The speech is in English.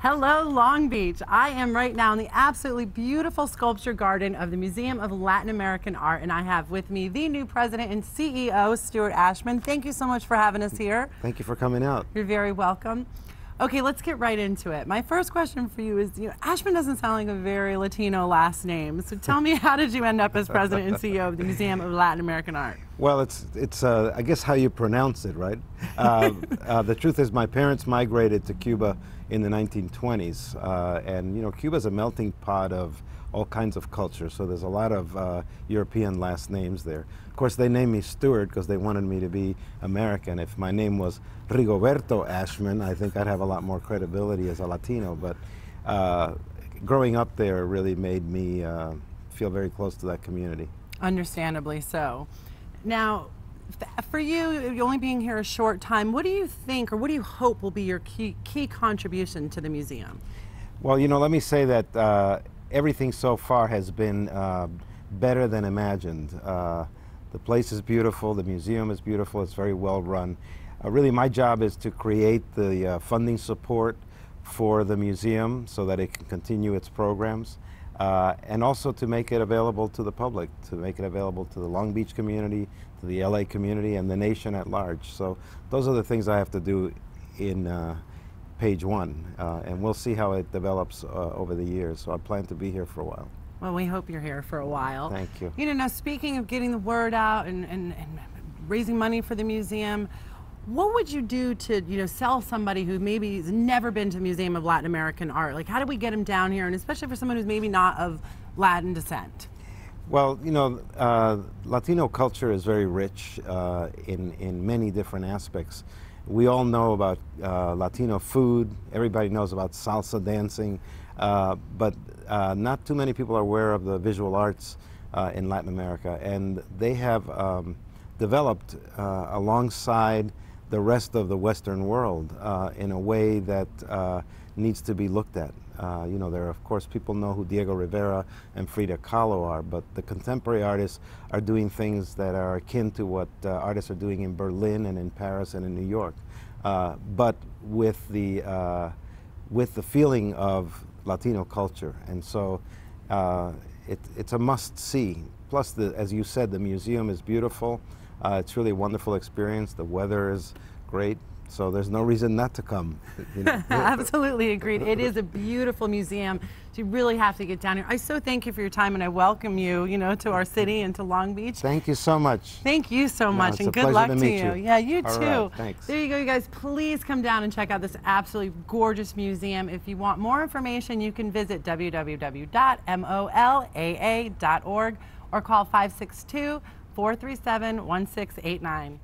Hello, Long Beach. I am right now in the absolutely beautiful sculpture garden of the Museum of Latin American Art, and I have with me the new president and CEO, Stuart Ashman. Thank you so much for having us here. Thank you for coming out. You're very welcome. Okay, let's get right into it. My first question for you is, Ashman doesn't sound like a very Latino last name, so tell me, how did you end up as president and CEO of the Museum of Latin American Art? Well, it's I guess how you pronounce it, right? The truth is, my parents migrated to Cuba in the 1920s, and Cuba's a melting pot of all kinds of culture, so there's a lot of European last names there. Of course, they named me Stuart because they wanted me to be American. If my name was Rigoberto Ashman, I think I'd have a lot more credibility as a Latino, but growing up there really made me feel very close to that community. Understandably so. Now, for you only being here a short time, what do you think, or what do you hope will be your key contribution to the museum? Well, let me say that everything so far has been better than imagined. The place is beautiful, the museum is beautiful, it's very well run. Really, my job is to create the funding support for the museum so that it can continue its programs, and also to make it available to the public, to make it available to the Long Beach community, to the LA community, and the nation at large. So those are the things I have to do in page one, and we'll see how it develops over the years. So I plan to be here for a while. Well, we hope you're here for a while. Thank you. Now speaking of getting the word out and raising money for the museum, what would you do to, sell somebody who maybe has never been to the Museum of Latin American Art? Like, how do we get them down here, and especially for someone who's maybe not of Latin descent? Well, Latino culture is very rich in many different aspects. We all know about Latino food. Everybody knows about salsa dancing, but not too many people are aware of the visual arts in Latin America, and they have developed alongside the rest of the Western world in a way that needs to be looked at. There are, of course, people know who Diego Rivera and Frida Kahlo are, but the contemporary artists are doing things that are akin to what artists are doing in Berlin and in Paris and in New York, but with the feeling of Latino culture. And so it's a must-see. Plus, as you said, the museum is beautiful. It's really a wonderful experience. The weather is great, so there's no reason not to come. Absolutely agreed. It is a beautiful museum. So you really have to get down here. I so thank you for your time, and I welcome you, to our city and to Long Beach. Thank you so much. Thank you so much, and good luck to you. Yeah, you too. All right, thanks. There you go, you guys. Please come down and check out this absolutely gorgeous museum. If you want more information, you can visit www.molaa.org or call 562-437-1689.